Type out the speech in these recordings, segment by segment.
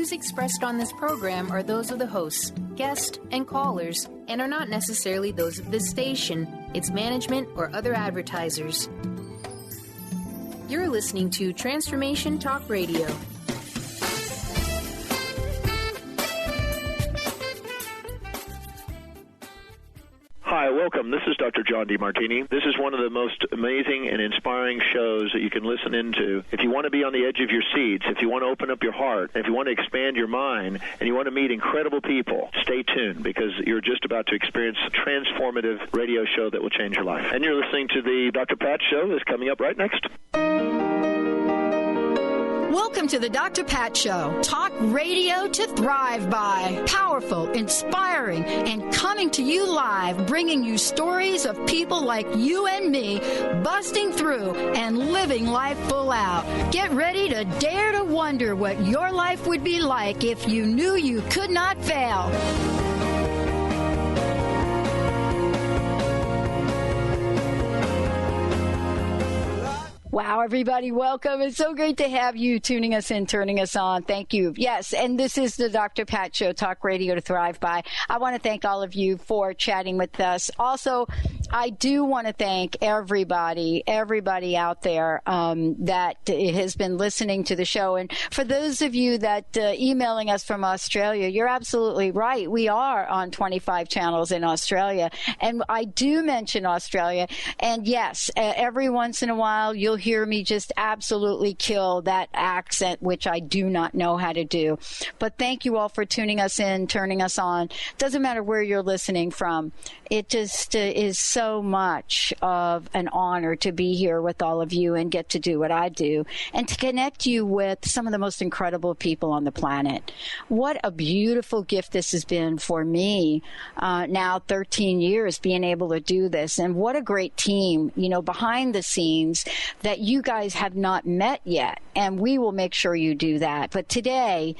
views expressed on this program are those of the hosts, guests, and callers, and are not necessarily those of this station, its management, or other advertisers. You're listening to Transformation Talk Radio. Hi, welcome. This is Dr. John DeMartini. This is one of the most amazing and inspiring shows that you can listen into. If you want to be on the edge of your seats, if you want to open up your heart, if you want to expand your mind, and you want to meet incredible people, stay tuned because you're just about to experience a transformative radio show that will change your life. And you're listening to the Dr. Pat Show that's coming up right next. Welcome to the Dr. Pat Show. Talk radio to thrive by. Powerful, inspiring, and coming to you live, bringing you stories of people like you and me busting through and living life full out. Get ready to dare to wonder what your life would be like if you knew you could not fail. Wow, everybody, welcome. It's so great to have you tuning us in, turning us on. Thank you. Yes, and this is the Dr. Pat Show, Talk Radio to Thrive By. I want to thank all of you for chatting with us. Also, I do want to thank everybody out there that has been listening to the show. And for those of you that emailing us from Australia, you're absolutely right. We are on 25 channels in Australia. And I do mention Australia. And yes, every once in a while, you'll hear me just absolutely kill that accent, which I do not know how to do. But thank you all for tuning us in, turning us on. Doesn't matter where you're listening from. It just is so much of an honor to be here with all of you and get to do what I do and to connect you with some of the most incredible people on the planet. What a beautiful gift this has been for me now 13 years being able to do this. And what a great team, behind the scenes that you guys have not met yet. And we will make sure you do that. But today's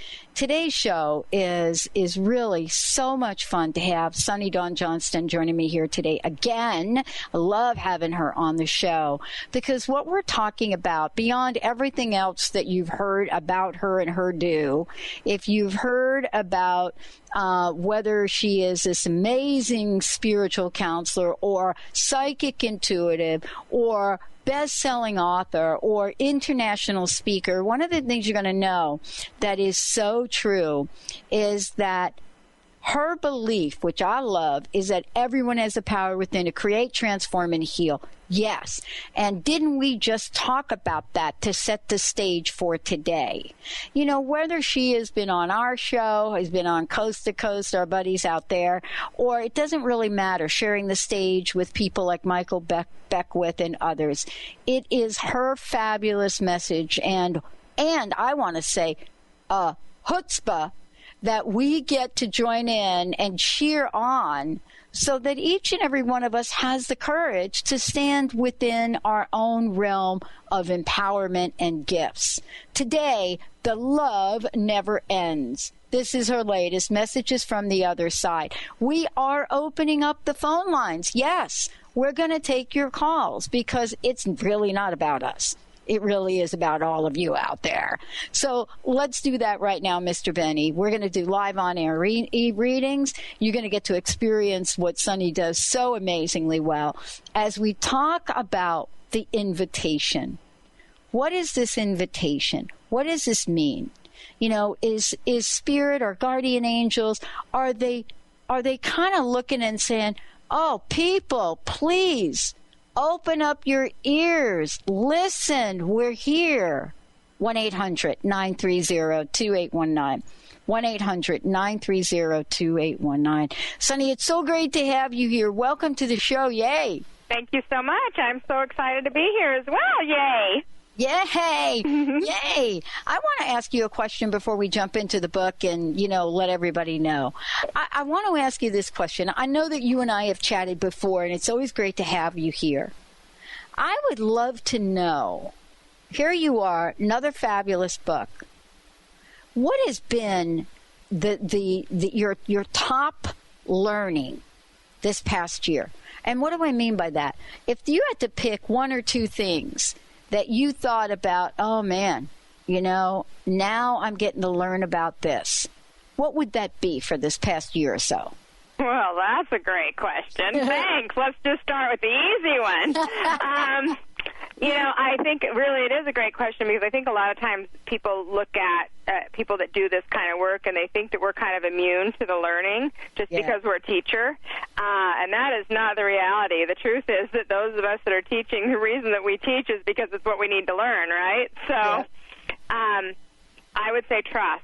show is really so much fun to have Sunny Dawn Johnston joining me here today again. I love having her on the show because what we're talking about, beyond everything else that you've heard about her and her do, if you've heard about whether she is this amazing spiritual counselor or psychic intuitive or best-selling author or international speaker, one of the things you're going to know that is so true is that her belief, which I love, is that everyone has the power within to create, transform, and heal. Yes. And didn't we just talk about that to set the stage for today? Whether she has been on our show, has been on Coast to Coast, our buddies out there, or it doesn't really matter, sharing the stage with people like Michael Beckwith and others. It is her fabulous message and I want to say, chutzpah, that we get to join in and cheer on so that each and every one of us has the courage to stand within our own realm of empowerment and gifts. Today, the love never ends. This is her latest Messages from the Other Side. We are opening up the phone lines. Yes, we're going to take your calls because it's really not about us. It really is about all of you out there. So let's do that right now, Mr. Benny. We're going to do live on-air readings. You're going to get to experience what Sunny does so amazingly well as we talk about the invitation. What is this invitation? What does this mean? Is spirit or guardian angels, are they kind of looking and saying, oh, people, please, open up your ears. Listen, we're here. 1-800-930-2819. 1-800-930-2819. Sunny, it's so great to have you here. Welcome to the show. Yay. Thank you so much. I'm so excited to be here as well. Yay. Yay! Yay! I want to ask you a question before we jump into the book and, let everybody know. I want to ask you this question. I know that you and I have chatted before, and it's always great to have you here. I would love to know, here you are, another fabulous book. What has been your top learning this past year? And what do I mean by that? If you had to pick one or two things that you thought about, oh man, now I'm getting to learn about this. What would that be for this past year or so? Well, that's a great question. Thanks. Let's just start with the easy one. I think really it is a great question, because I think a lot of times people look at people that do this kind of work and they think that we're kind of immune to the learning just because we're a teacher. And that is not the reality. The truth is that those of us that are teaching, the reason that we teach is because it's what we need to learn, right? So I would say trust.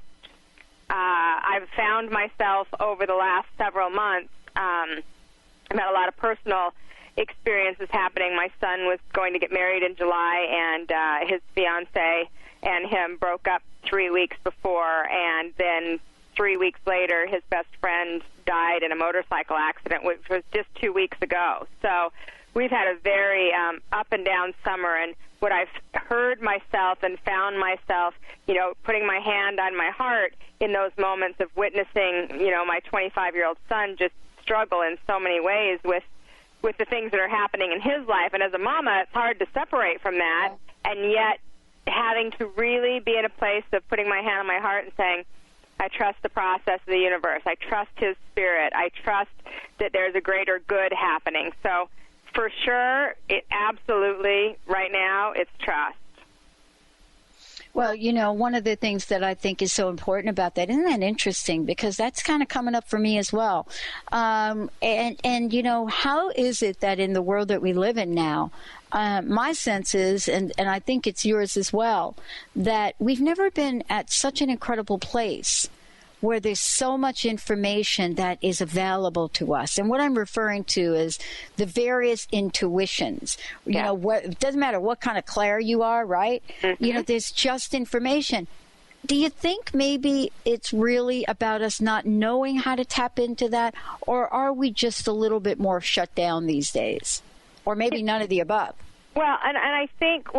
I've found myself over the last several months, I've had a lot of personal experiences happening. My son was going to get married in July, and his fiance and him broke up 3 weeks before, and then 3 weeks later his best friend died in a motorcycle accident, which was just 2 weeks ago. So we've had a very up and down summer, and what I've heard myself and found myself, putting my hand on my heart in those moments of witnessing, my 25-year-old son just struggle in so many ways with the things that are happening in his life. And as a mama, it's hard to separate from that, and yet having to really be in a place of putting my hand on my heart and saying, I trust the process of the universe. I trust his spirit. I trust that there's a greater good happening. So for sure, it absolutely, right now, it's trust. Well, one of the things that I think is so important about that, isn't that interesting? Because that's kind of coming up for me as well. And how is it that in the world that we live in now, my sense is, and I think it's yours as well, that we've never been at such an incredible place where there's so much information that is available to us. And what I'm referring to is the various intuitions. It doesn't matter what kind of Claire you are, right? Mm-hmm. There's just information. Do you think maybe it's really about us not knowing how to tap into that, or are we just a little bit more shut down these days? Or maybe none of the above? Well, I think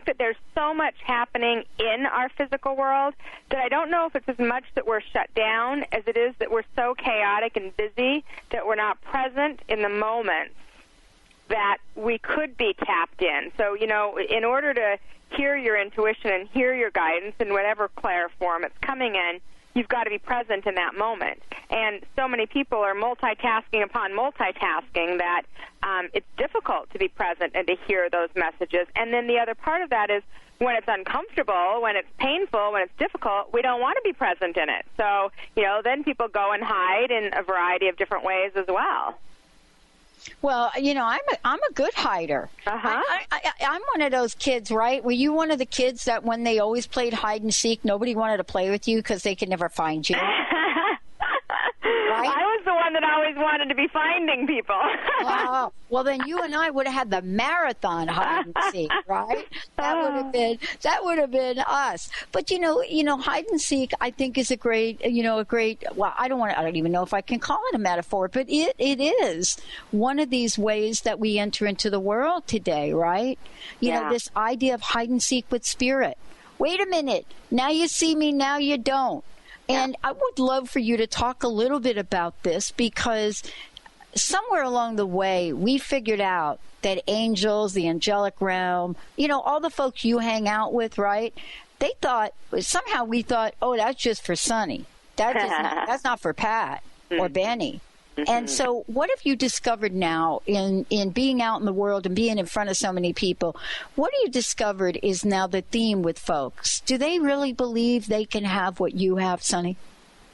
that there's so much happening in our physical world that I don't know if it's as much that we're shut down as it is that we're so chaotic and busy that we're not present in the moments that we could be tapped in. So, in order to hear your intuition and hear your guidance in whatever Claire form it's coming in, you've got to be present in that moment. And so many people are multitasking upon multitasking that it's difficult to be present and to hear those messages. And then the other part of that is when it's uncomfortable, when it's painful, when it's difficult, we don't want to be present in it. So, then people go and hide in a variety of different ways as well. Well, I'm a good hider. Uh-huh. I'm one of those kids, right? Were you one of the kids that when they always played hide and seek, nobody wanted to play with you because they could never find you? Right? I was the one that always wanted to be finding people. Well, then you and I would have had the marathon hide and seek, right? That would have been us. But hide and seek, I think, is a great. Well, I don't even know if I can call it a metaphor, but it is one of these ways that we enter into the world today, right? This idea of hide and seek with spirit. Wait a minute. Now you see me, now you don't. And I would love for you to talk a little bit about this, because somewhere along the way, we figured out that angels, the angelic realm, all the folks you hang out with, right? We thought, oh, that's just for Sonny. That's not for Pat or Benny. Mm-hmm. And so what have you discovered now in being out in the world and being in front of so many people? What have you discovered is now the theme with folks? Do they really believe they can have what you have, Sonny?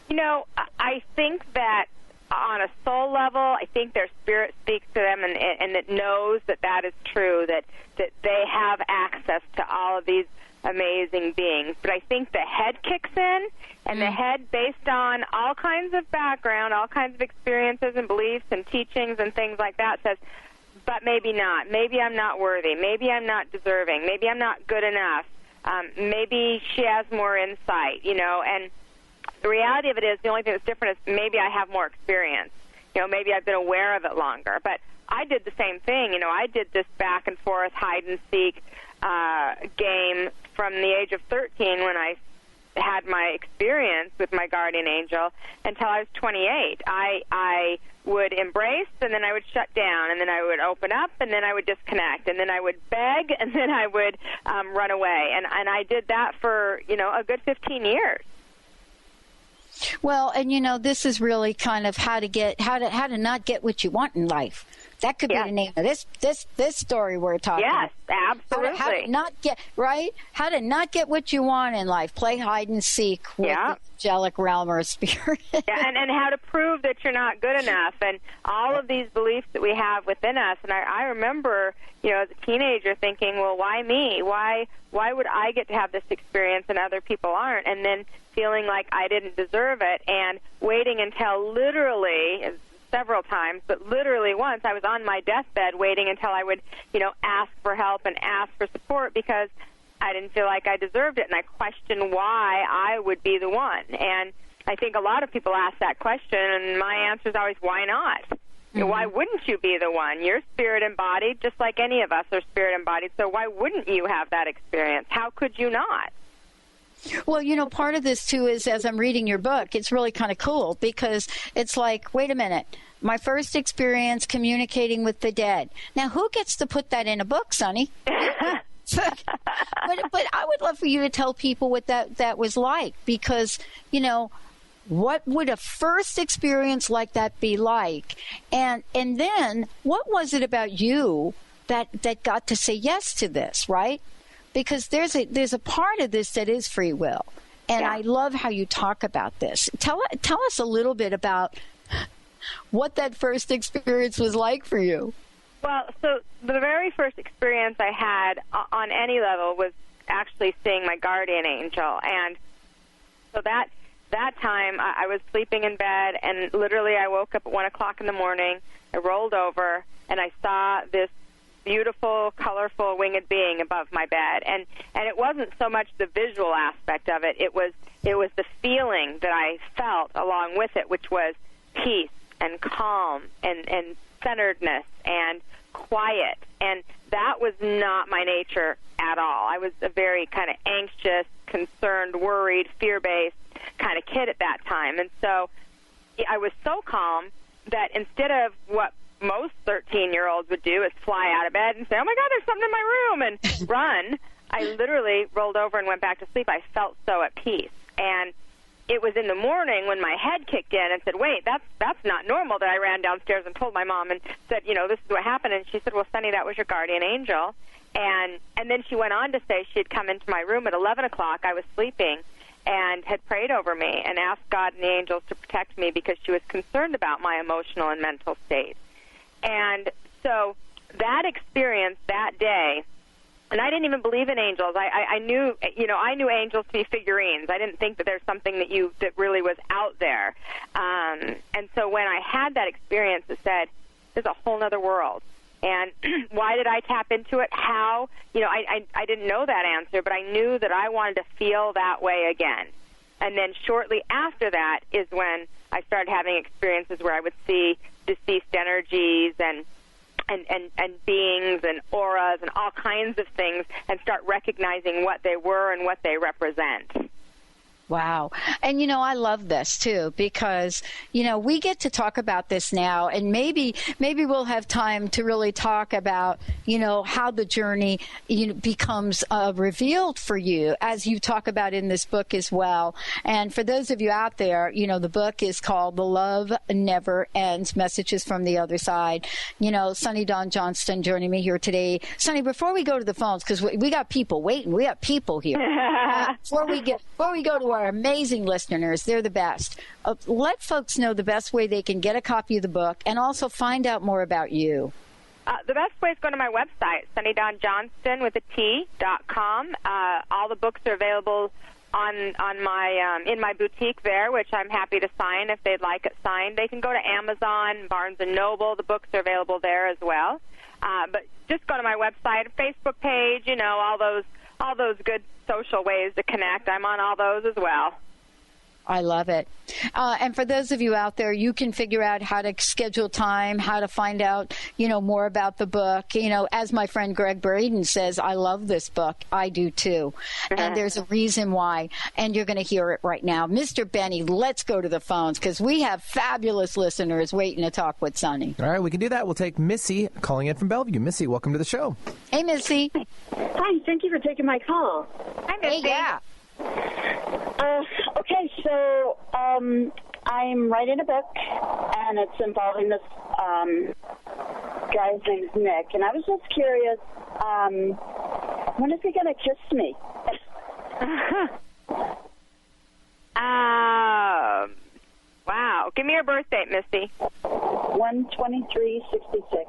I think that on a soul level, I think their spirit speaks to them and it knows that is true, that they have access to all of these amazing beings. But I think the head kicks in, and the head, based on all kinds of background, all kinds of experiences and beliefs and teachings and things like that, says, but maybe not. Maybe I'm not worthy. Maybe I'm not deserving. Maybe I'm not good enough. Maybe she has more insight, and the reality of it is the only thing that's different is maybe I have more experience. Maybe I've been aware of it longer. But I did the same thing. I did this back and forth hide-and-seek game from the age of 13 when I had my experience with my guardian angel until I was 28. I would embrace, and then I would shut down, and then I would open up, and then I would disconnect, and then I would beg, and then I would run away. And I did that for, a good 15 years. Well, and this is really kind of how to not get what you want in life. That could be the name of this story we're talking about. Yes, absolutely. How to not get How to not get what you want in life. Play hide and seek with the angelic realm or spirit. and how to prove that you're not good enough, and all of these beliefs that we have within us. And I remember, as a teenager thinking, well, why me? Why would I get to have this experience and other people aren't? And then feeling like I didn't deserve it, and waiting until literally several times, but literally once, I was on my deathbed waiting until I would, ask for help and ask for support because I didn't feel like I deserved it, and I questioned why I would be the one. And I think a lot of people ask that question, and my answer is always, why not? Mm-hmm. Why wouldn't you be the one? You're spirit embodied, just like any of us are spirit embodied, so why wouldn't you have that experience? How could you not? Well, part of this, too, is as I'm reading your book, it's really kind of cool because it's like, wait a minute, my first experience communicating with the dead. Now, who gets to put that in a book, Sonny? but I would love for you to tell people what that was like because, what would a first experience like that be like? And then what was it about you that got to say yes to this, right? Because there's a part of this that is free will, and I love how you talk about this. Tell us a little bit about what that first experience was like for you. Well, so the very first experience I had on any level was actually seeing my guardian angel, and so that time I was sleeping in bed, and literally I woke up at 1 o'clock in the morning. I rolled over, and I saw this beautiful, colorful winged being above my bed, and it wasn't so much the visual aspect of it. It was the feeling that I felt along with it, which was peace and calm and centeredness and quiet, and that was not my nature at all. I was a very kind of anxious, concerned, worried, fear-based kind of kid at that time, and so I was so calm that instead of what most 13-year-olds would do is fly out of bed and say, oh, my God, there's something in my room, and run. I literally rolled over and went back to sleep. I felt so at peace. And it was in the morning when my head kicked in and said, wait, that's not normal, that I ran downstairs and told my mom and said, this is what happened. And she said, well, Sonny, that was your guardian angel. And then she went on to say she had come into my room at 11 o'clock. I was sleeping and had prayed over me and asked God and the angels to protect me because she was concerned about my emotional and mental state. And so that experience that day, and I didn't even believe in angels. I knew angels to be figurines. I didn't think that there's something that really was out there. And so when I had that experience, it said, there's a whole other world. And why did I tap into it? How? I didn't know that answer, but I knew that I wanted to feel that way again. And then shortly after that is when I started having experiences where I would see deceased energies and beings and auras and all kinds of things and start recognizing what they were and what they represent. Wow. And, I love this, too, because, we get to talk about this now, and maybe we'll have time to really talk about, how the journey, becomes revealed for you, as you talk about in this book as well. And for those of you out there, the book is called The Love Never Ends, Messages from the Other Side. Sonny Dawn Johnston joining me here today. Sonny, before we go to the phones, because we got people waiting, we got people here. Before we go to our amazing listeners, they're the best. Let folks know the best way they can get a copy of the book and also find out more about you. The best way is go to my website, SonnyDawnJohnston.com. All the books are available on my in my boutique there, which I'm happy to sign if they'd like it signed. They can go to Amazon, Barnes & Noble. The books are available there as well. But just go to my website, Facebook page, all those good social ways to connect. I'm on all those as well. I love it. And for those of you out there, you can figure out how to schedule time, how to find out, more about the book. As my friend Greg Braden says, I love this book. I do too. And there's a reason why. And you're going to hear it right now. Mr. Benny, let's go to the phones because we have fabulous listeners waiting to talk with Sonny. All right, we can do that. We'll take Missy calling in from Bellevue. Missy, welcome to the show. Hey, Missy. Hi, thank you for taking my call. Hi, Missy. Hey, yeah. Okay, so I'm writing a book, and it's involving this guy's name's Nick, and I was just curious, when is he going to kiss me? Wow. Give me your birth date, Misty. 1/23/66.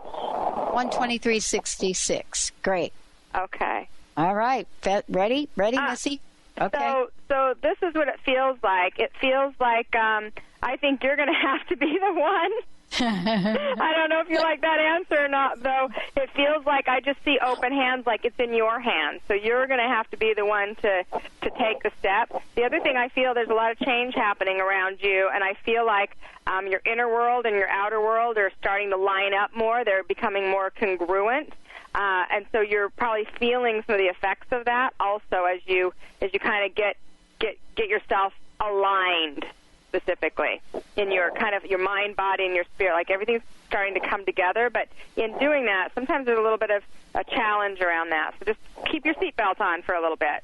1/23/66. Great. Okay. All right. Ready, Missy? Okay. So this is what it feels like. It feels like I think you're going to have to be the one. I don't know if you like that answer or not, though. It feels like I just see open hands, like it's in your hands. So you're going to have to be the one to take the step. The other thing I feel, there's a lot of change happening around you, and I feel like your inner world and your outer world are starting to line up more. They're becoming more congruent. And so you're probably feeling some of the effects of that also as you kind of get yourself aligned specifically in your kind of your mind, body, and your spirit. Like everything's starting to come together. But in doing that, sometimes there's a little bit of a challenge around that. So just keep your seatbelt on for a little bit.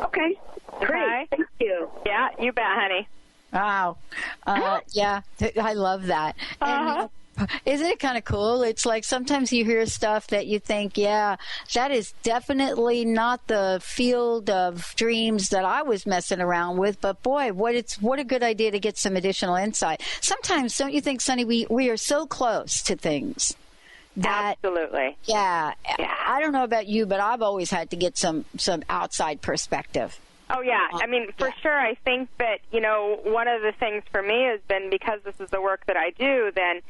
Okay. Great. Okay? Thank you. Yeah, you bet, honey. Wow. Yeah, I love that. And, isn't it kind of cool? It's like sometimes you hear stuff that you think, yeah, that is definitely not the field of dreams that I was messing around with. But boy, what a good idea to get some additional insight. Sometimes, don't you think, Sonny, we are so close to things that absolutely. Yeah. I don't know about you, but I've always had to get some outside perspective. Oh, yeah. I mean, for sure, I think that, one of the things for me has been because this is the work that I do, then,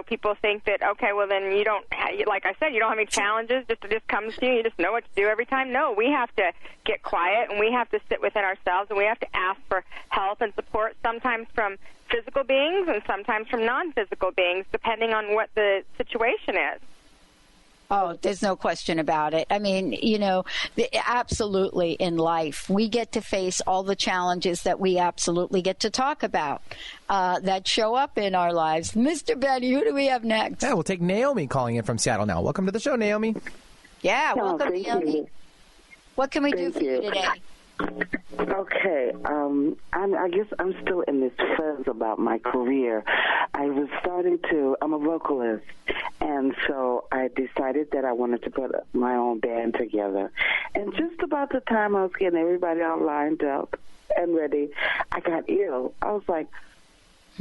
people think that, okay, well, then you don't, like I said, you don't have any challenges, it just comes to you, you just know what to do every time. No, we have to get quiet, and we have to sit within ourselves, and we have to ask for help and support, sometimes from physical beings and sometimes from non-physical beings, depending on what the situation is. Oh, there's no question about it. I mean, absolutely in life, we get to face all the challenges that we absolutely get to talk about that show up in our lives. Mr. Benny, who do we have next? Yeah, we'll take Naomi calling in from Seattle now. Welcome to the show, Naomi. Yeah, welcome, thank Naomi. you. What can we do for you today? Okay, I guess I'm still in this fuzz about my career. I'm a vocalist, and so I decided that I wanted to put my own band together. And just about the time I was getting everybody all lined up and ready, I got ill. I was like,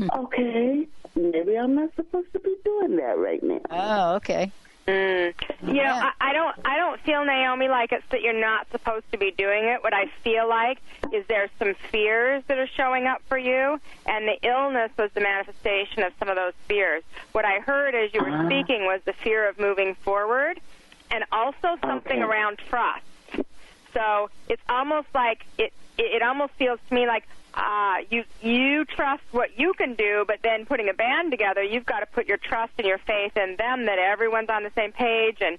okay, maybe I'm not supposed to be doing that right now. Oh, okay. I don't feel, Naomi, like it's that you're not supposed to be doing it. What I feel like is there's some fears that are showing up for you, and the illness was the manifestation of some of those fears. What I heard as you were speaking was the fear of moving forward, and also something around trust. So it's almost like it almost feels to me like you trust what you can do, but then putting a band together, you've got to put your trust and your faith in them, that everyone's on the same page, and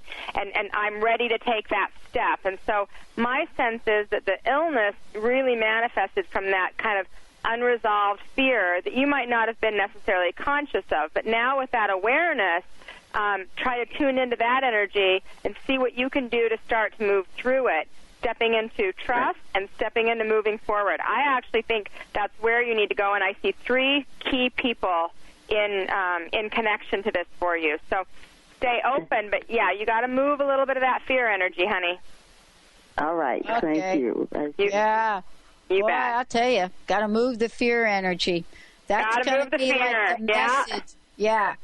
I'm ready to take that step. And so my sense is that the illness really manifested from that kind of unresolved fear that you might not have been necessarily conscious of. But now with that awareness, try to tune into that energy and see what you can do to start to move through it, stepping into trust and stepping into moving forward. I actually think that's where you need to go, and I see 3 key people in connection to this for you. So stay open, but, yeah, you got to move a little bit of that fear energy, honey. All right. Okay. Thank you. Yeah. You Boy, bet. I'll tell you, got to move the fear energy. That's Gotta going move to the be fear. like the Yeah. message. Yeah.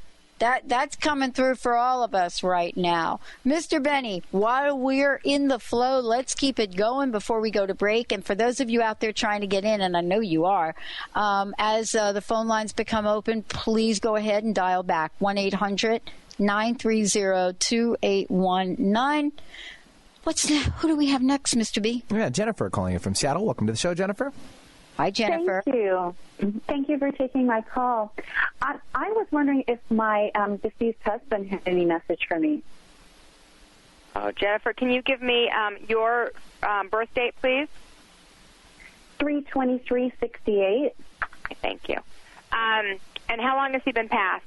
That's coming through for all of us right now. Mr. Benny, while we're in the flow, let's keep it going before we go to break. And for those of you out there trying to get in, and I know you are, as the phone lines become open, please go ahead and dial back 1-800-930-2819. Who do we have next, Mr. B? Yeah, Jennifer calling in from Seattle. Welcome to the show, Jennifer. Hi, Jennifer. Thank you. Thank you for taking my call. I was wondering if my deceased husband had any message for me. Jennifer, can you give me your birth date, please? 3/23/68. Thank you. And how long has he been passed?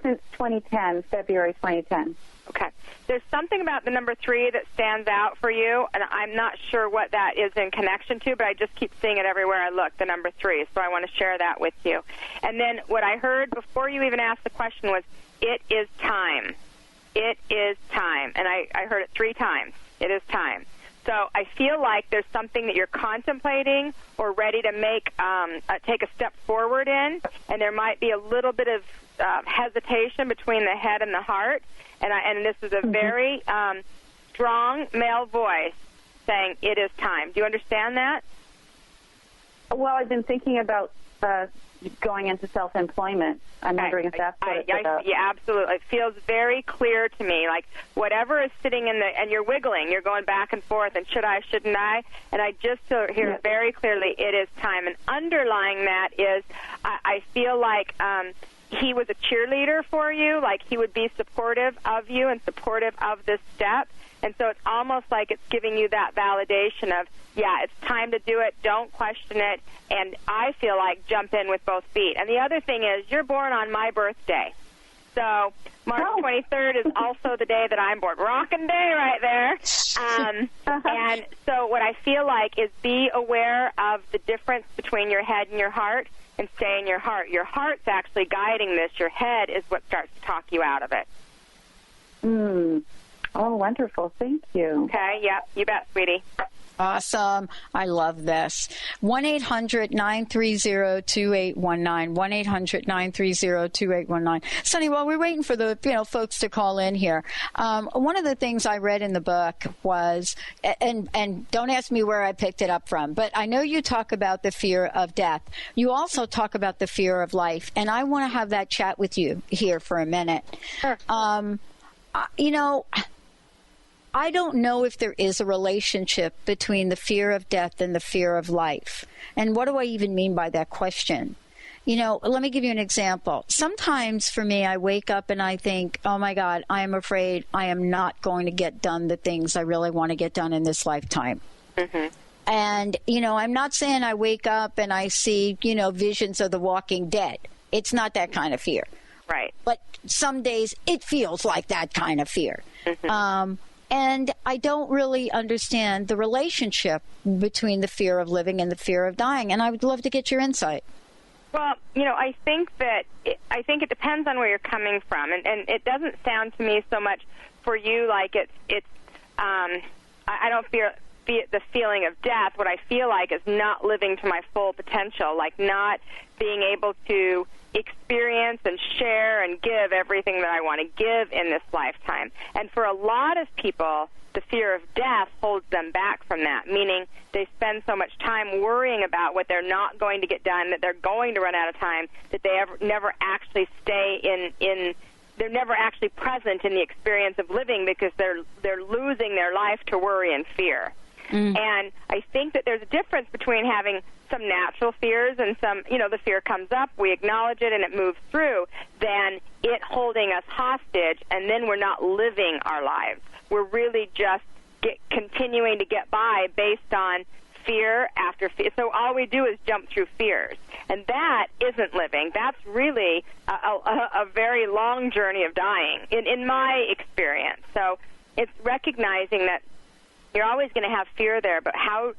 Since 2010, February 2010. Okay. There's something about the number 3 that stands out for you, and I'm not sure what that is in connection to, but I just keep seeing it everywhere I look, the number 3, so I want to share that with you. And then what I heard before you even asked the question was, it is time. It is time. And I heard it 3 times. It is time. So I feel like there's something that you're contemplating or ready to make take a step forward in, and there might be a little bit of hesitation between the head and the heart. And this is a very strong male voice saying, it is time. Do you understand that? Well, I've been thinking about going into self-employment. I'm wondering if that's what it's about. Yeah, absolutely. It feels very clear to me, like whatever is sitting in and you're wiggling, you're going back and forth, and should I, shouldn't I? And I just hear very clearly, it is time. And underlying that is, I feel like he was a cheerleader for you, like he would be supportive of you and supportive of this step. And so it's almost like it's giving you that validation of, yeah, it's time to do it, don't question it, and I feel like jump in with both feet. And the other thing is, you're born on my birthday. So March 23rd is also the day that I'm born. Rockin' day right there. And so what I feel like is be aware of the difference between your head and your heart, and stay in your heart. Your heart's actually guiding this. Your head is what starts to talk you out of it. Oh, wonderful. Thank you. Okay, yeah, you bet, sweetie. Awesome. I love this. 1-800-930-2819. 1-800-930-2819. Sonny, while we're waiting for the folks to call in here, one of the things I read in the book was, and don't ask me where I picked it up from, but I know you talk about the fear of death. You also talk about the fear of life, and I want to have that chat with you here for a minute. Sure. I don't know if there is a relationship between the fear of death and the fear of life. And what do I even mean by that question? Let me give you an example. Sometimes for me, I wake up and I think, oh my God, I am afraid I am not going to get done the things I really want to get done in this lifetime. Mm-hmm. And, I'm not saying I wake up and I see, visions of the Walking Dead. It's not that kind of fear. Right. But some days it feels like that kind of fear. Mm-hmm. And I don't really understand the relationship between the fear of living and the fear of dying. And I would love to get your insight. Well, I think it depends on where you're coming from, and it doesn't sound to me so much for you like it's. I don't fear the feeling of death. What I feel like is not living to my full potential, like not being able to experience and share and give everything that I want to give in this lifetime. And for a lot of people, the fear of death holds them back from that, meaning they spend so much time worrying about what they're not going to get done, that they're going to run out of time, that they never actually stay they're never actually present in the experience of living because they're losing their life to worry and fear. And I think that there's a difference between having some natural fears and some, the fear comes up, we acknowledge it, and it moves through, than it holding us hostage, and then we're not living our lives. We're really just continuing to get by based on fear after fear. So all we do is jump through fears. And that isn't living. That's really a very long journey of dying, in my experience. So it's recognizing that you're always going to have fear there, but how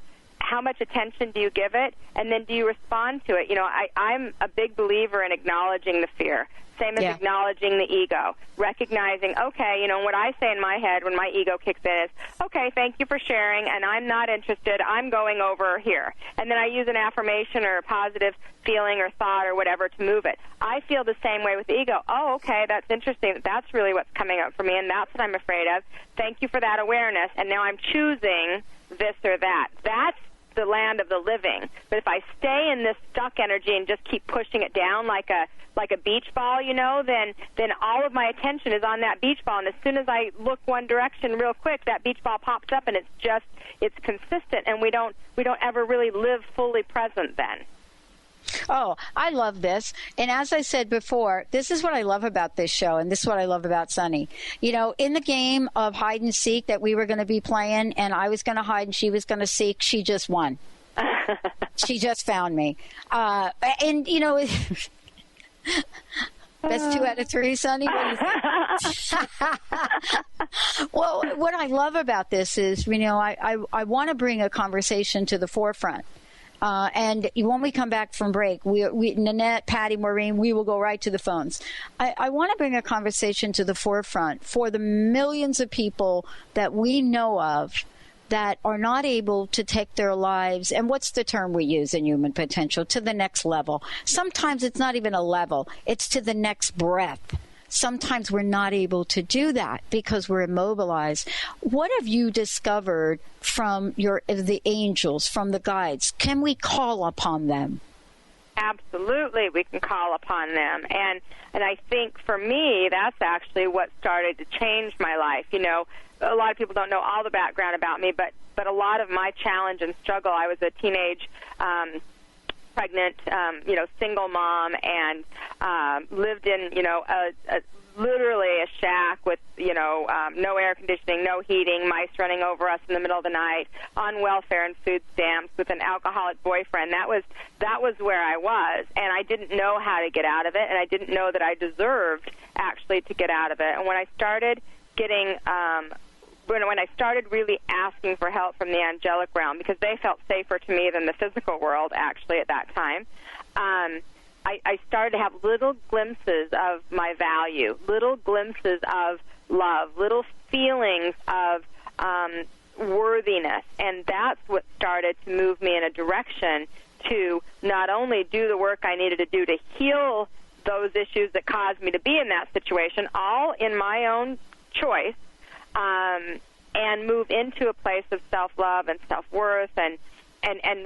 much attention do you give it, and then do you respond to it? I'm a big believer in acknowledging the fear, same as acknowledging the ego, recognizing, okay, what I say in my head when my ego kicks in is, okay, thank you for sharing, and I'm not interested, I'm going over here. And then I use an affirmation or a positive feeling or thought or whatever to move it. I feel the same way with the ego. Oh, okay, that's interesting. That's really what's coming up for me, and that's what I'm afraid of. Thank you for that awareness, and now I'm choosing this or that. the land of the living. But if I stay in this stuck energy and just keep pushing it down like a beach ball, then all of my attention is on that beach ball. And as soon as I look one direction real quick, that beach ball pops up, and it's consistent, and we don't ever really live fully present then. Oh, I love this. And as I said before, this is what I love about this show, and this is what I love about Sunny. In the game of hide and seek that we were going to be playing, and I was going to hide and she was going to seek, she just won. She just found me. That's 2 out of 3, Sunny. Well, what I love about this is, I want to bring a conversation to the forefront. And when we come back from break, we Nanette, Patty, Maureen, we will go right to the phones. I want to bring a conversation to the forefront for the millions of people that we know of that are not able to take their lives, and what's the term we use in Human Potential, to the next level. Sometimes it's not even a level. It's to the next breath. Sometimes we're not able to do that because we're immobilized. What have you discovered from the angels, from the guides? Can we call upon them? Absolutely, we can call upon them. And I think for me, that's actually what started to change my life. A lot of people don't know all the background about me, but a lot of my challenge and struggle, I was a teenage pregnant, single mom, and lived in, literally a shack with, no air conditioning, no heating, mice running over us in the middle of the night, on welfare and food stamps, with an alcoholic boyfriend. That was where I was, and I didn't know how to get out of it, and I didn't know that I deserved actually to get out of it. And when I started getting when I started really asking for help from the angelic realm, because they felt safer to me than the physical world, actually, at that time, I started to have little glimpses of my value, little glimpses of love, little feelings of worthiness, and that's what started to move me in a direction to not only do the work I needed to do to heal those issues that caused me to be in that situation, all in my own choice, and move into a place of self-love and self-worth and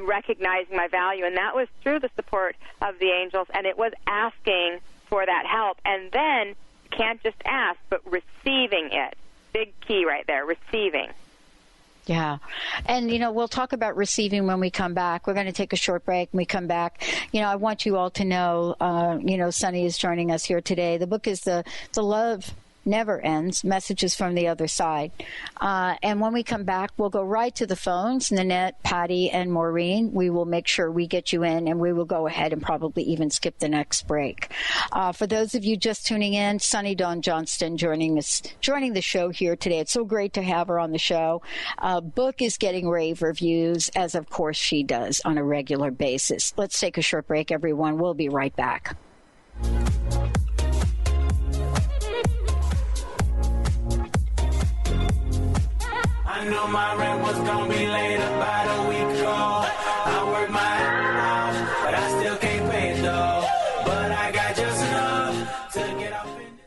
recognizing my value. And that was through the support of the angels, and it was asking for that help. And then, you can't just ask, but receiving it. Big key right there, receiving. Yeah. And, we'll talk about receiving when we come back. We're going to take a short break. When we come back, I want you all to know, Sunny is joining us here today. The book is The Love Never Ends, Messages from the Other Side. And when we come back, we'll go right to the phones. Nanette, Patty, and Maureen. We will make sure we get you in, and we will go ahead and probably even skip the next break. For those of you just tuning in, Sunny Dawn Johnston joining the show here today. It's so great to have her on the show. Book is getting rave reviews, as of course she does on a regular basis. Let's take a short break, everyone. We'll be right back. I knew my rent was gonna be late about a week ago. I worked my ass off, but I still can't pay it though. But I got just enough to get off in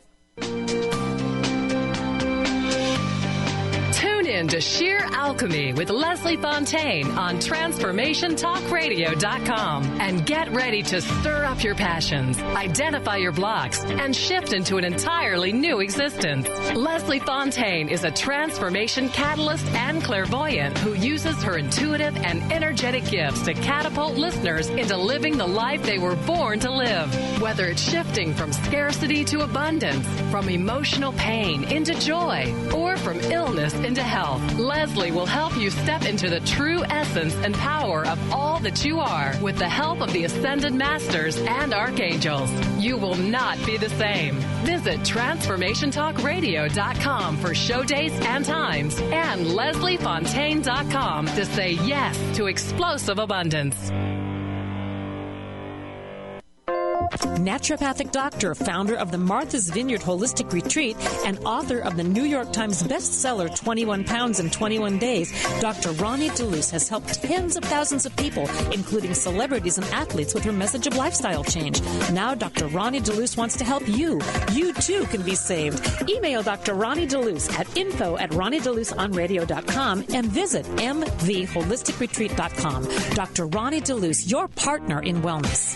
this. Tune in to Sheer Alchemy with Leslie Fontaine on TransformationTalkRadio.com and get ready to stir up your passions, identify your blocks, and shift into an entirely new existence. Leslie Fontaine is a transformation catalyst and clairvoyant who uses her intuitive and energetic gifts to catapult listeners into living the life they were born to live. Whether it's shifting from scarcity to abundance, from emotional pain into joy, or from illness into health, Leslie will help you step into the true essence and power of all that you are with the help of the Ascended Masters and Archangels. You will not be the same. Visit TransformationTalkRadio.com for show dates and times, and LeslieFontaine.com to say yes to explosive abundance. Naturopathic doctor, founder of the Martha's Vineyard Holistic Retreat, and author of the New York Times bestseller 21 Pounds in 21 Days, Dr. Ronnie DeLuce has helped tens of thousands of people, including celebrities and athletes, with her message of lifestyle change. Now Dr. Ronnie DeLuce wants to help you. You too can be saved. Email Dr. Ronnie DeLuce at info@RonnieDeLuceOnRadio.com and visit mvholisticretreat.com. Dr. Ronnie DeLuce, your partner in wellness.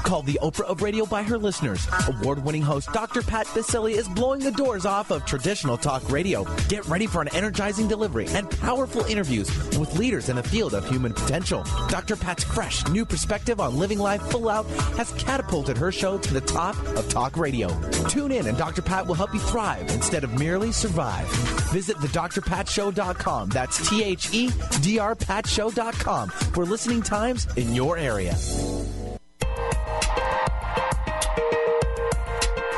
Called the Oprah of radio by her listeners, award-winning host Dr. Pat Baccili is blowing the doors off of traditional talk radio. Get ready for an energizing delivery and powerful interviews with leaders in the field of human potential. Dr. Pat's fresh, new perspective on living life full out has catapulted her show to the top of talk radio. Tune in and Dr. Pat will help you thrive instead of merely survive. Visit thedrpatshow.com. That's THEDRPatshow.com for listening times in your area.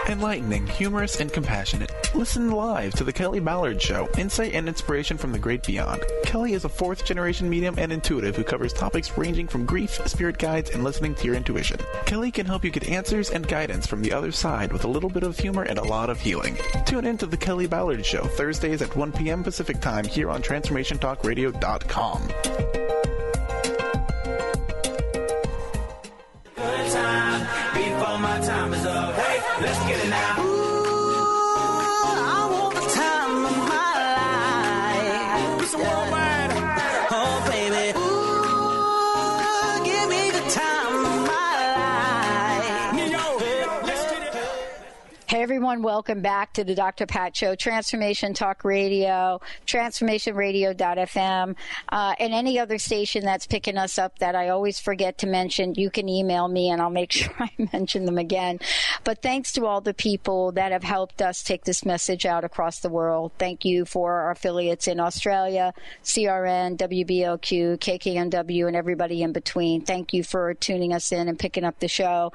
Enlightening, humorous, and compassionate. Listen live to The Kelly Ballard Show, insight and inspiration from the great beyond. Kelly is a fourth-generation medium and intuitive who covers topics ranging from grief, spirit guides, and listening to your intuition. Kelly can help you get answers and guidance from the other side with a little bit of humor and a lot of healing. Tune in to The Kelly Ballard Show, Thursdays at 1 p.m. Pacific Time here on TransformationTalkRadio.com. Good time before my time is up. Hey, let's get it now. I want the time of my life. It's a worldwide. Oh, baby. Ooh, give me the time of my life. Let's get it. Hey, everyone. Welcome back to the Dr. Pat Show, Transformation Talk Radio, TransformationRadio.fm, and any other station that's picking us up that I always forget to mention. You can email me, and I'll make sure I mention them again. But thanks to all the people that have helped us take this message out across the world. Thank you for our affiliates in Australia, CRN, WBLQ, KKNW, and everybody in between. Thank you for tuning us in and picking up the show.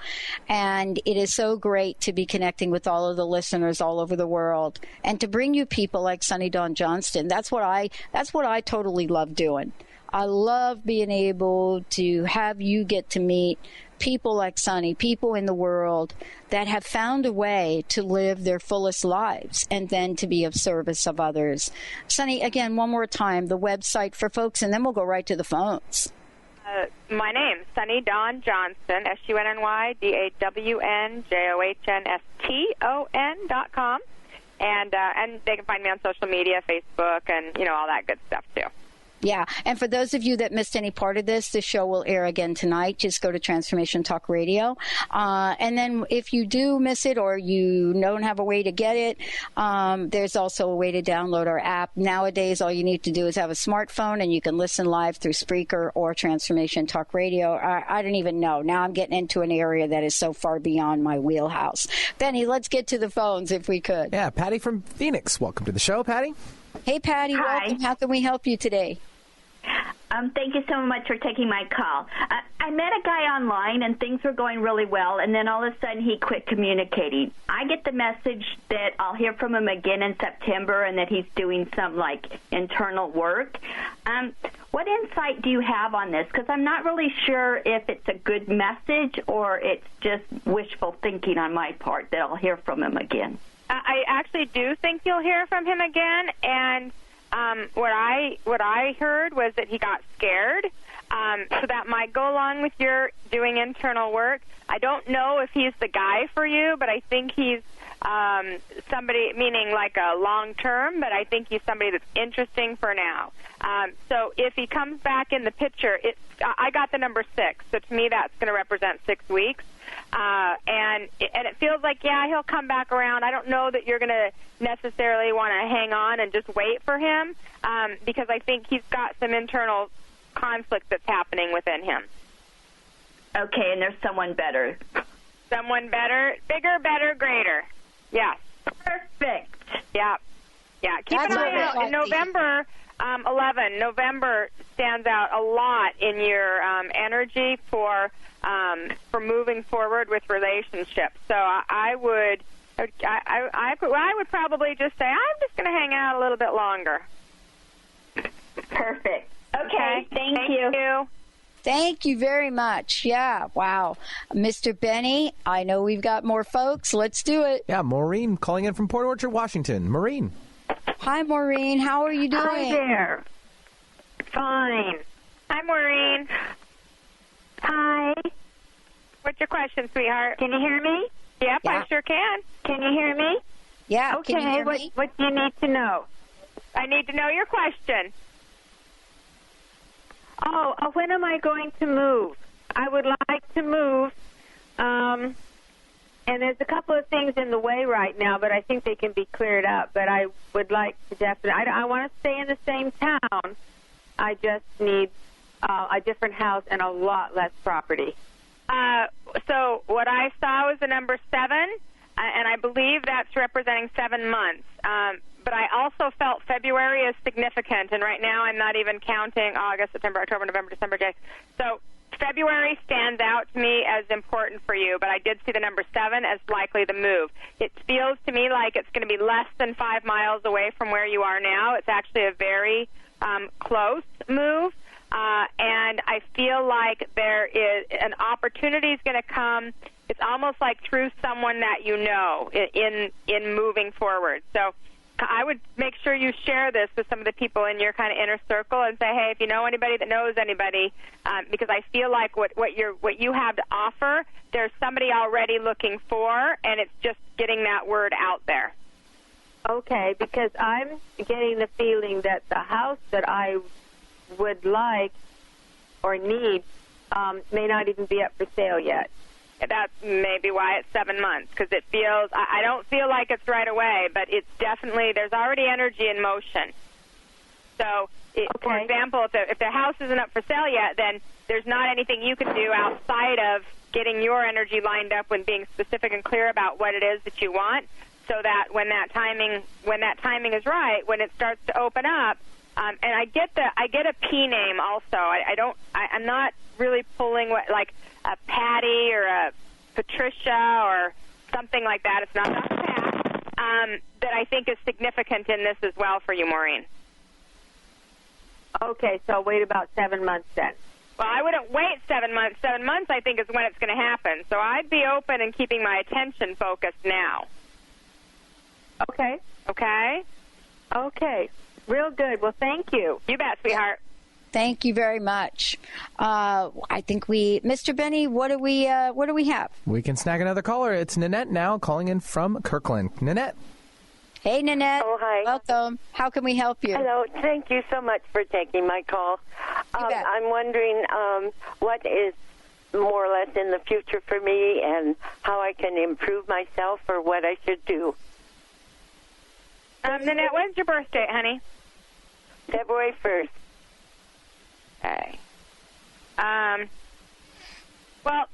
And it is so great to be connecting with all of the listeners all over the world, and to bring you people like Sunny Dawn Johnston. That's what I totally love doing. I love being able to have you get to meet people like Sunny, people in the world that have found a way to live their fullest lives and then to be of service of others. Sunny, again, one more time, the website for folks, and then we'll go right to the phones. My name, Sunny Dawn Johnston, SUNNYDAWNJOHNSTON.com. And they can find me on social media, Facebook, and, all that good stuff, too. Yeah, and for those of you that missed any part of this, the show will air again tonight. Just go to Transformation Talk Radio. And then if you do miss it or you don't have a way to get it, there's also a way to download our app. Nowadays, all you need to do is have a smartphone, and you can listen live through Spreaker or Transformation Talk Radio. I don't even know. Now I'm getting into an area that is so far beyond my wheelhouse. Benny, let's get to the phones if we could. Yeah, Patty from Phoenix. Welcome to the show, Patty. Hey, Patty. Hi. Welcome. How can we help you today? Thank you so much for taking my call. I met a guy online, and things were going really well, and then all of a sudden he quit communicating. I get the message that I'll hear from him again in September and that he's doing some, internal work. What insight do you have on this? Because I'm not really sure if it's a good message or it's just wishful thinking on my part that I'll hear from him again. I actually do think you'll hear from him again, and what I heard was that he got scared, so that might go along with your doing internal work. I don't know if he's the guy for you, but I think he's somebody, meaning like a long term, but I think he's somebody that's interesting for now. So if he comes back in the picture, I got the number 6, so to me that's going to represent 6 weeks. And it feels like, he'll come back around. I don't know that you're going to necessarily want to hang on and just wait for him, because I think he's got some internal conflict that's happening within him. Okay, and there's someone better. Someone better, bigger, better, greater. Yes. Perfect. Yeah. Yeah. Keep an eye out. In November 11, November stands out a lot in your energy for moving forward with relationships. So I would probably just say, I'm just going to hang out a little bit longer. Perfect. Okay. Thank you. Thank you very much. Yeah, wow. Mr. Benny, I know we've got more folks. Let's do it. Yeah, Maureen calling in from Port Orchard, Washington. Maureen. Hi, Maureen. How are you doing? Hi there. Fine. Hi, Maureen. Hi. What's your question, sweetheart? Can you hear me? Yep, Yeah. I sure can. Can you hear me? Yeah, Okay, can you hear me? what do you need to know? I need to know your question. Oh, when am I going to move? I would like to move, and there's a couple of things in the way right now, but I think they can be cleared up. But I would like to definitely, I want to stay in the same town. I just need a different house and a lot less property. So what I saw was the number 7, and I believe that's representing 7 months. But I also felt February is significant, and right now I'm not even counting August, September, October, November, December, January. So February stands out to me as important for you, but I did see the number 7 as likely the move. It feels to me like it's going to be less than 5 miles away from where you are now. It's actually a very close move, and I feel like there is an opportunity is going to come. It's almost like through someone that you know in moving forward. So I would make sure you share this with some of the people in your kind of inner circle and say, hey, if you know anybody that knows anybody, because I feel like what you have to offer, there's somebody already looking for, and it's just getting that word out there. Okay, because I'm getting the feeling that the house that I would like or need may not even be up for sale yet. That's maybe why it's 7 months, because it feels, I don't feel like it's right away, but it's definitely, there's already energy in motion. So, for example, if the house isn't up for sale yet, then there's not anything you can do outside of getting your energy lined up and being specific and clear about what it is that you want, so that when that timing is right, when it starts to open up, and I get a P name also. I'm not really pulling like a Patty or a Patricia or something like that. It's not Dr. Pat. That I think is significant in this as well for you, Maureen. Okay, so I'll wait about 7 months then. Well, I wouldn't wait 7 months. 7 months, I think, is when it's going to happen. So I'd be open and keeping my attention focused now. Okay. Okay? Okay. Real good. Well, thank you. You bet, sweetheart. Thank you very much. I think Mr. Benny, what do we have? We can snag another caller. It's Nanette now calling in from Kirkland. Nanette. Hey, Nanette. Oh, hi. Welcome. How can we help you? Hello. Thank you so much for taking my call. I'm wondering what is more or less in the future for me and how I can improve myself or what I should do. Nanette, when's your birth date, honey? February 1st. Okay. Well,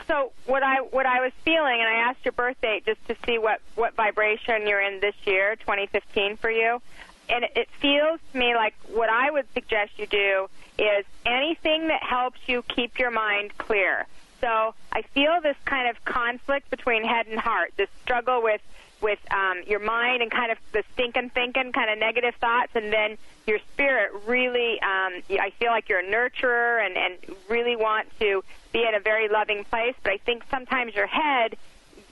so what I was feeling, and I asked your birth date just to see what vibration you're in this year, 2015 for you, and it feels to me like what I would suggest you do is anything that helps you keep your mind clear. So I feel this kind of conflict between head and heart, this struggle with your mind and kind of the stinking thinking, kind of negative thoughts, and then your spirit really, I feel like you're a nurturer and really want to be in a very loving place, but I think sometimes your head,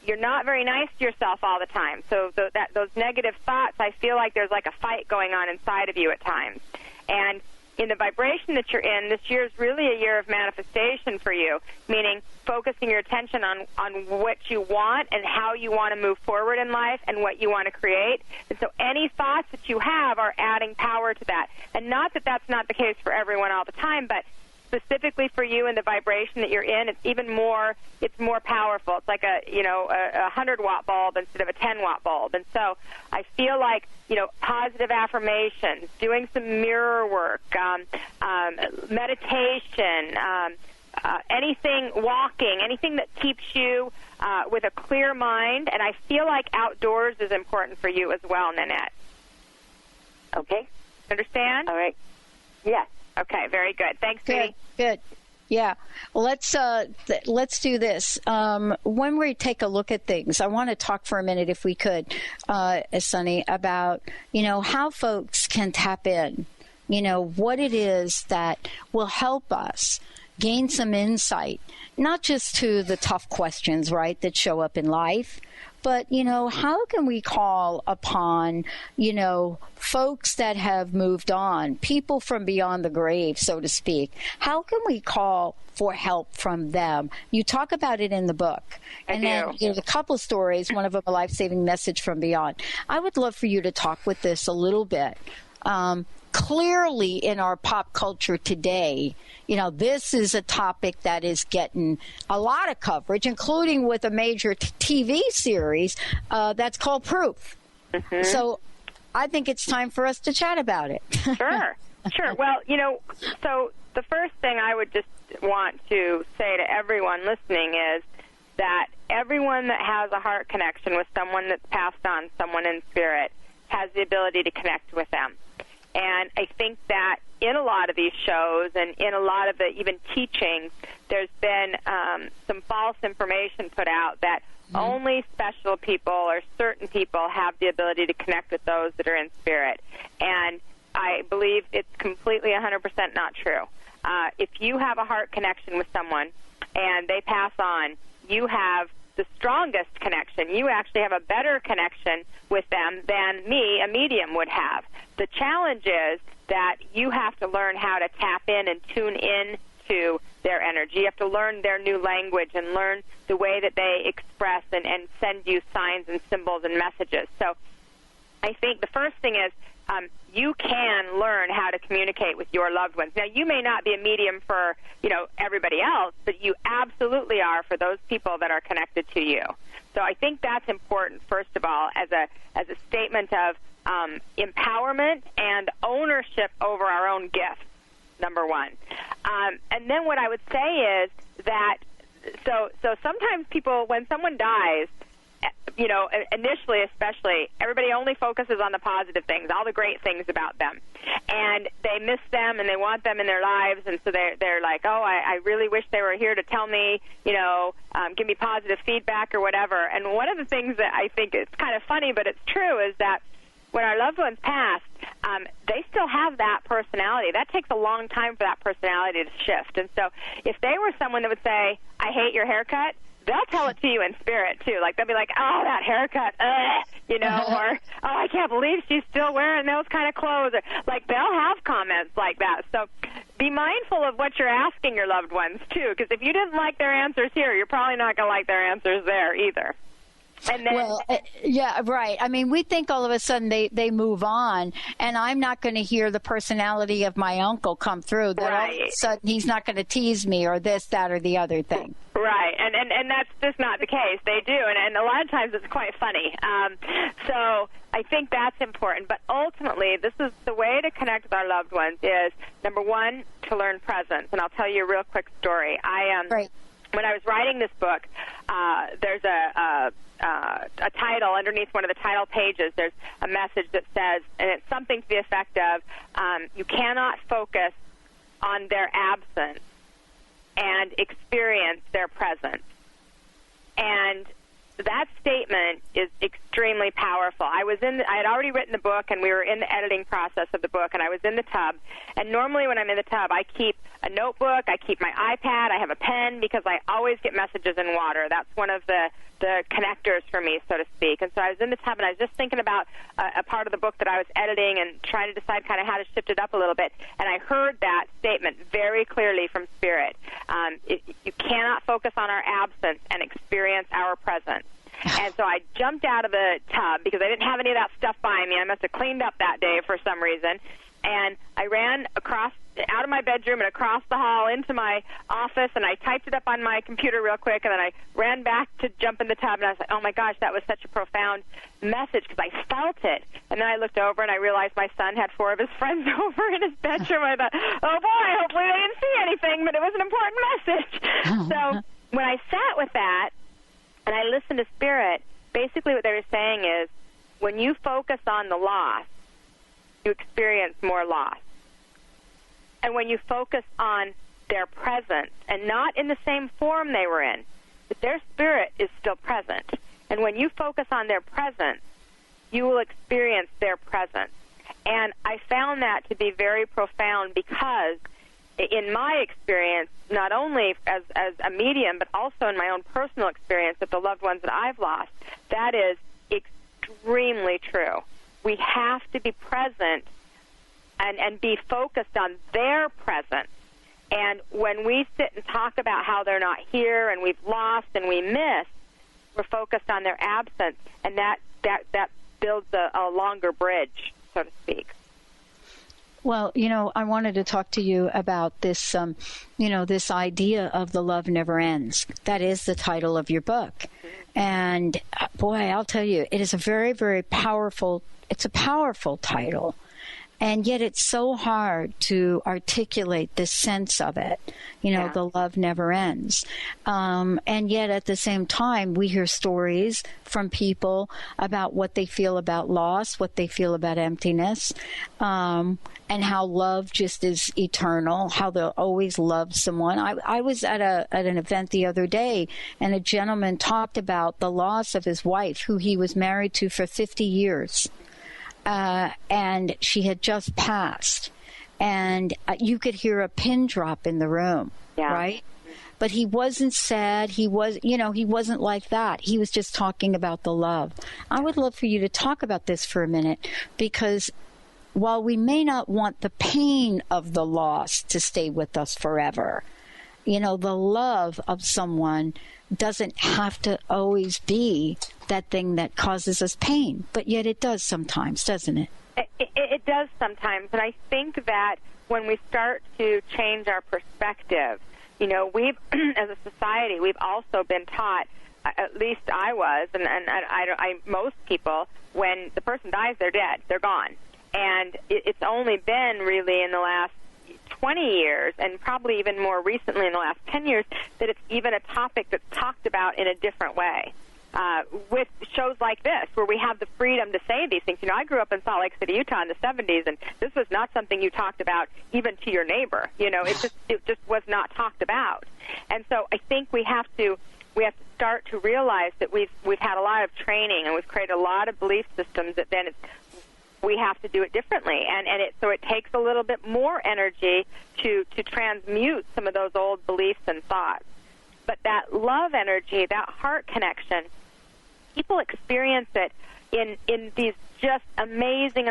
you're not very nice to yourself all the time. So those negative thoughts, I feel like there's like a fight going on inside of you at times. And in the vibration that you're in, this year is really a year of manifestation for you, meaning focusing your attention on what you want and how you want to move forward in life and what you want to create. And so any thoughts that you have are adding power to that. And not that that's not the case for everyone all the time, but specifically for you and the vibration that you're in, it's more powerful. It's like a 100-watt bulb instead of a 10-watt bulb. And so I feel like, positive affirmations, doing some mirror work, meditation, anything, walking, anything that keeps you with a clear mind. And I feel like outdoors is important for you as well, Nanette. Okay. Understand? All right. Yes. Okay, very good. Thanks, Judy. Good. Yeah. Well, let's do this. When we take a look at things, I want to talk for a minute, if we could, Sonny, about, how folks can tap in, what it is that will help us gain some insight, not just to the tough questions, right, that show up in life, but, how can we call upon, folks that have moved on, people from beyond the grave, so to speak? How can we call for help from them? You talk about it in the book. And then there's a couple of stories, one of them a life-saving message from beyond. I would love for you to talk with this a little bit. Clearly in our pop culture today, this is a topic that is getting a lot of coverage, including with a major TV series that's called Proof. Mm-hmm. So I think it's time for us to chat about it. Sure. Well, so the first thing I would just want to say to everyone listening is that everyone that has a heart connection with someone that's passed on, someone in spirit, has the ability to connect with them. And I think that in a lot of these shows and in a lot of the even teaching, there's been some false information put out that only special people or certain people have the ability to connect with those that are in spirit. And I believe it's completely 100% not true. If you have a heart connection with someone and they pass on, you have the strongest connection. You actually have a better connection with them than me, a medium, would have. The challenge is that you have to learn how to tap in and tune in to their energy. You have to learn their new language and learn the way that they express and send you signs and symbols and messages. So I think the first thing is you can learn how to communicate with your loved ones. Now, you may not be a medium for, everybody else, but you absolutely are for those people that are connected to you. So I think that's important, first of all, as a statement of empowerment and ownership over our own gifts, number one. And then what I would say is that, so sometimes people, when someone dies, initially especially, everybody only focuses on the positive things, all the great things about them. And they miss them and they want them in their lives, and so they're like, oh, I really wish they were here to tell me, give me positive feedback or whatever. And one of the things that I think is kind of funny, but it's true, is that when our loved ones pass, they still have that personality. That takes a long time for that personality to shift. And so if they were someone that would say, I hate your haircut, they'll tell it to you in spirit, too. Like, they'll be like, oh, that haircut, or, oh, I can't believe she's still wearing those kind of clothes. Or, like, they'll have comments like that. So be mindful of what you're asking your loved ones, too, because if you didn't like their answers here, you're probably not going to like their answers there either. And then, yeah, right. I mean, we think all of a sudden they move on, and I'm not going to hear the personality of my uncle come through. That all of a sudden he's not going to tease me or this, that, or the other thing. Right, and that's just not the case. They do, and a lot of times it's quite funny. So I think that's important. But ultimately, this is the way to connect with our loved ones is, number one, to learn presence. And I'll tell you a real quick story. When I was writing this book, there's a title underneath one of the title pages. There's a message that says, and it's something to the effect of, you cannot focus on their absence and experience their presence. And that statement is extremely powerful. I had already written the book, and we were in the editing process of the book, and I was in the tub. And normally when I'm in the tub, I keep a notebook, I keep my iPad, I have a pen, because I always get messages in water. That's one of the connectors for me, so to speak. And so I was in the tub, and I was just thinking about a part of the book that I was editing and trying to decide kind of how to shift it up a little bit. And I heard that statement very clearly from Spirit. You cannot focus on our absence and experience our presence. And so I jumped out of the tub because I didn't have any of that stuff by me. I must have cleaned up that day for some reason. And I ran out of my bedroom and across the hall into my office, and I typed it up on my computer real quick, and then I ran back to jump in the tub, and I was like, oh, my gosh, that was such a profound message because I felt it. And then I looked over, and I realized my son had 4 of his friends over in his bedroom. I thought, oh, boy, hopefully they didn't see anything, but it was an important message. So when I sat with that and I listened to Spirit, basically what they were saying is when you focus on the loss, you experience more loss. And when you focus on their presence, and not in the same form they were in, but their spirit is still present. And when you focus on their presence, you will experience their presence. And I found that to be very profound because in my experience, not only as a medium, but also in my own personal experience with the loved ones that I've lost, that is extremely true. We have to be present and be focused on their presence. And when we sit and talk about how they're not here and we've lost and we miss, we're focused on their absence, and that builds a longer bridge, so to speak. Well, I wanted to talk to you about this, this idea of the love never ends. That is the title of your book. And boy, I'll tell you, it is a very, very powerful title. And yet it's so hard to articulate the sense of it. The love never ends. And yet at the same time, we hear stories from people about what they feel about loss, what they feel about emptiness, and how love just is eternal, how they'll always love someone. I was at an event the other day, and a gentleman talked about the loss of his wife, who he was married to for 50 years. And she had just passed, and you could hear a pin drop in the room, right? But he wasn't sad. He wasn't like that. He was just talking about the love. I would love for you to talk about this for a minute, because while we may not want the pain of the loss to stay with us forever, the love of someone doesn't have to always be that thing that causes us pain, but yet it does sometimes, doesn't it? It does sometimes, and I think that when we start to change our perspective, we've, as a society, we've also been taught, at least I was, and most people, when the person dies, they're dead, they're gone. And it's only been really in the last 20 years, and probably even more recently in the last 10 years, that it's even a topic that's talked about in a different way. With shows like this, where we have the freedom to say these things. I grew up in Salt Lake City, Utah in the 70s, and this was not something you talked about even to your neighbor. It just was not talked about. And so I think we have to start to realize that we've had a lot of training, and we've created a lot of belief systems that then we have to do it differently, so it takes a little bit more energy to transmute some of those old beliefs and thoughts. But that love energy, that heart connection, people experience it in these just amazing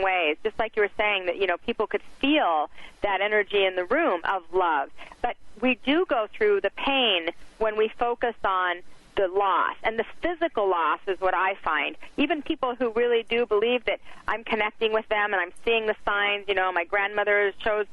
ways. Just like you were saying, that people could feel that energy in the room of love. But we do go through the pain when we focus on the loss, and the physical loss is what I find. Even people who really do believe that I'm connecting with them and I'm seeing the signs, my grandmother shows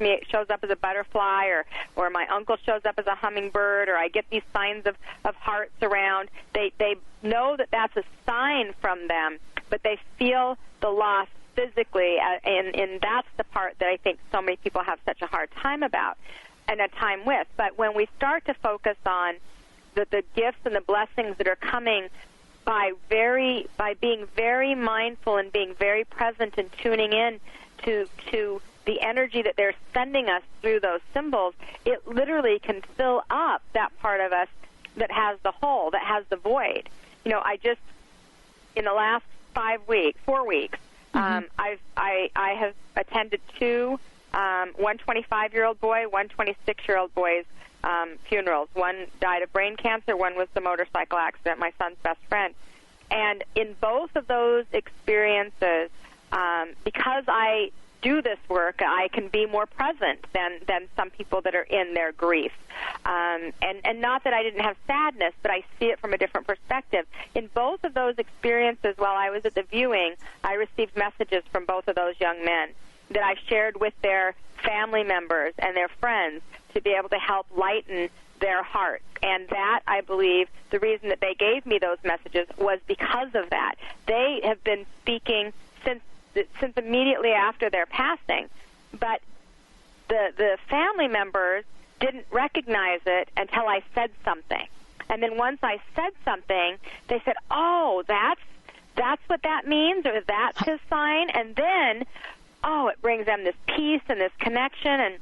up as a butterfly, or my uncle shows up as a hummingbird, or I get these signs of hearts around. They know that that's a sign from them, but they feel the loss physically, and that's the part that I think so many people have such a hard time about and a time with. But when we start to focus on the gifts and the blessings that are coming by being very mindful and being very present and tuning in to the energy that they're sending us through those symbols, it literally can fill up that part of us that has the hole, that has the void. I just, in the last 4 weeks, I have attended two, one 25-year-old boy, one 26-year-old boy's funerals. One died of brain cancer, one was the motorcycle accident, my son's best friend. And in both of those experiences, because I do this work, I can be more present than some people that are in their grief. And not that I didn't have sadness, but I see it from a different perspective. In both of those experiences, while I was at the viewing, I received messages from both of those young men that I shared with their family members and their friends to be able to help lighten their hearts. And that, I believe, the reason that they gave me those messages was because of that. They have been speaking since immediately after their passing, but the family members didn't recognize it until I said something. And then once I said something, they said, "Oh, that's what that means, or that's his sign." And then, it brings them this peace and this connection,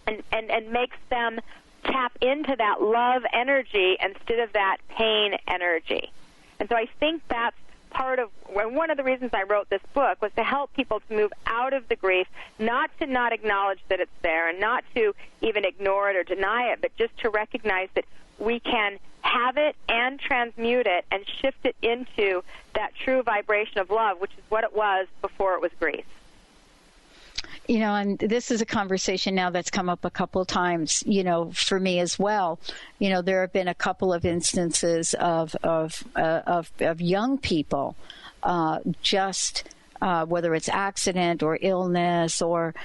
and makes them tap into that love energy instead of that pain energy. And so I think that's one of the reasons I wrote this book was to help people to move out of the grief, not to not acknowledge that it's there and not to even ignore it or deny it, but just to recognize that we can have it and transmute it and shift it into that true vibration of love, which is what it was before it was grief. You know, and this is a conversation now that's come up a couple of times, you know, for me as well. You know, there have been a couple of instances of young people whether it's accident or illness or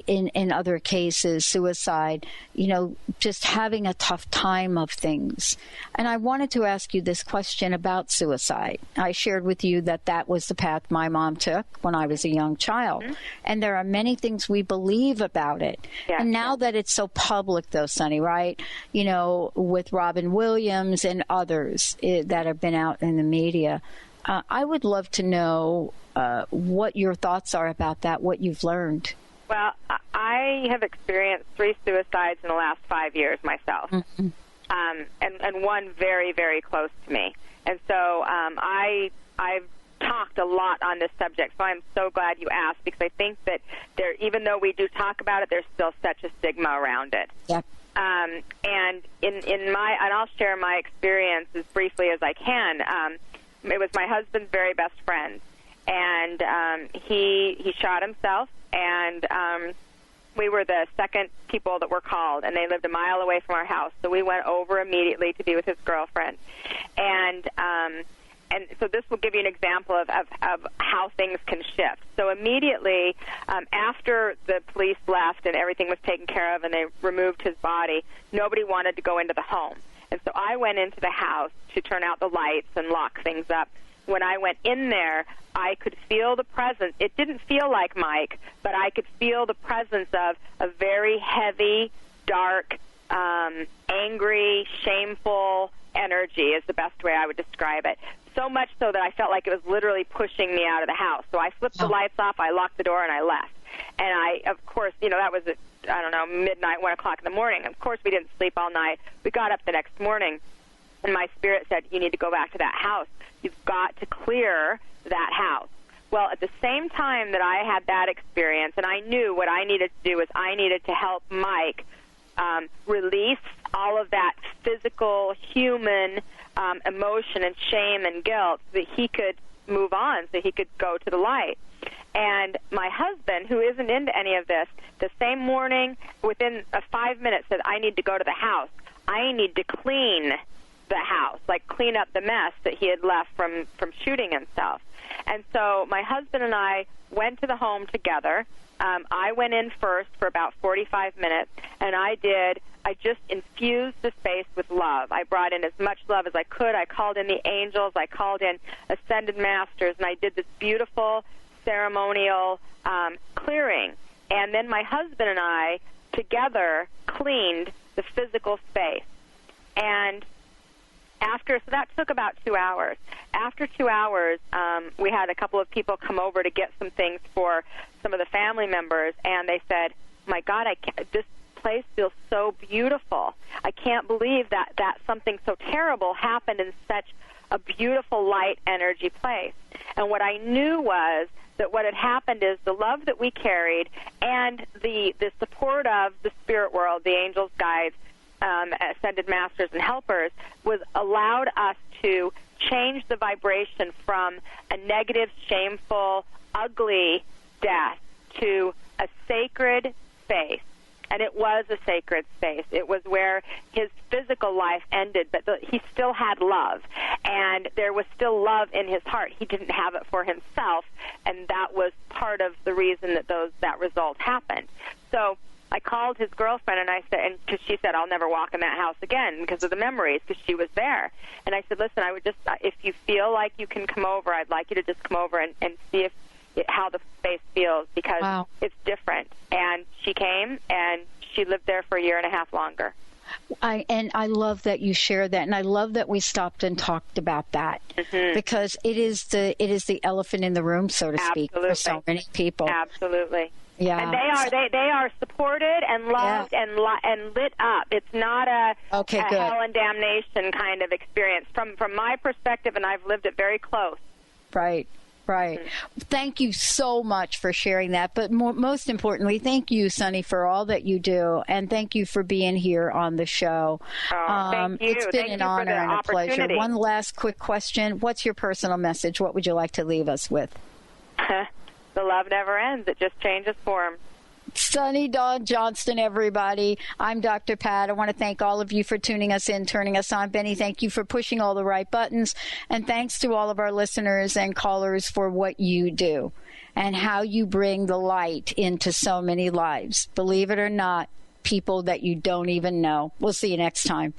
in other cases, suicide, you know, just having a tough time of things. And I wanted to ask you this question about suicide. I shared with you that was the path my mom took when I was a young child. Mm-hmm. And there are many things we believe about it. Yeah. And now that it's so public, though, Sunny, right, you know, with Robin Williams and others that have been out in the media, I would love to know what your thoughts are about that, what you've learned. Well, I have experienced 3 suicides in the last 5 years myself, mm-hmm. And one very, very close to me. And so I've talked a lot on this subject, so I'm so glad you asked, because I think that even though we do talk about it, there's still such a stigma around it. Yeah. And and I'll share my experience as briefly as I can. It was my husband's very best friend, and he shot himself, and we were the second people that were called, and they lived a mile away from our house, so we went over immediately to be with his girlfriend. And so this will give you an example of how things can shift. So immediately after the police left and everything was taken care of and they removed his body, nobody wanted to go into the home. And so I went into the house to turn out the lights and lock things up. When I went in there, I could feel the presence. It didn't feel like Mike, but I could feel the presence of a very heavy, dark, angry, shameful energy is the best way I would describe it. So much so that I felt like it was literally pushing me out of the house. So I flipped the lights off, I locked the door, and I left. And I, of course, you know, that was at, I don't know, midnight, 1 o'clock in the morning. Of course, we didn't sleep all night. We got up the next morning, and my spirit said, you need to go back to that house. You've got to clear that house. Well, at the same time that I had that experience, and I knew what I needed to do was I needed to help Mike release all of that physical, human emotion and shame and guilt so that he could move on, so he could go to the light. And my husband, who isn't into any of this, the same morning, within 5 minutes, said, I need to go to the house. I need to clean the house, like clean up the mess that he had left from shooting himself. And so my husband and I went to the home together. I went in first for about 45 minutes, and I just infused the space with love. I brought in as much love as I could. I called in the angels. I called in ascended masters, and I did this beautiful ceremonial clearing. And then my husband and I together cleaned the physical space. And so that took about 2 hours. After 2 hours, we had a couple of people come over to get some things for some of the family members, and they said, my God, this place feels so beautiful. I can't believe that something so terrible happened in such a beautiful light energy place. And what I knew was that what had happened is the love that we carried and the support of the spirit world, the angels, guides, ascended masters and helpers, was allowed us to change the vibration from a negative, shameful, ugly death to a sacred space. And it was a sacred space. It was where his physical life ended, but he still had love. And there was still love in his heart. He didn't have it for himself, and that was part of the reason that result happened. So I called his girlfriend, and I said, and because she said, I'll never walk in that house again because of the memories, because she was there. And I said, listen, I would just, if you feel like you can come over, I'd like you to just come over and see how the space feels, because it's different. And she came, and she lived there for 1.5 years longer. I love that you shared that, and I love that we stopped and talked about that, mm-hmm. because it is the elephant in the room, so to speak, for so many people. Absolutely. Yeah. And they are supported and loved and lit up. It's not a hell and damnation kind of experience from my perspective, and I've lived it very close. Right. Thank you so much for sharing that. But most importantly, thank you, Sunny, for all that you do. And thank you for being here on the show. Thank you. It's been an honor and a pleasure. One last quick question. What's your personal message? What would you like to leave us with? The love never ends. It just changes form. Sunny Dawn Johnston, everybody. I'm Dr. Pat. I want to thank all of you for tuning us in, turning us on. Benny, thank you for pushing all the right buttons. And thanks to all of our listeners and callers for what you do and how you bring the light into so many lives. Believe it or not, people that you don't even know. We'll see you next time.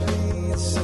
Please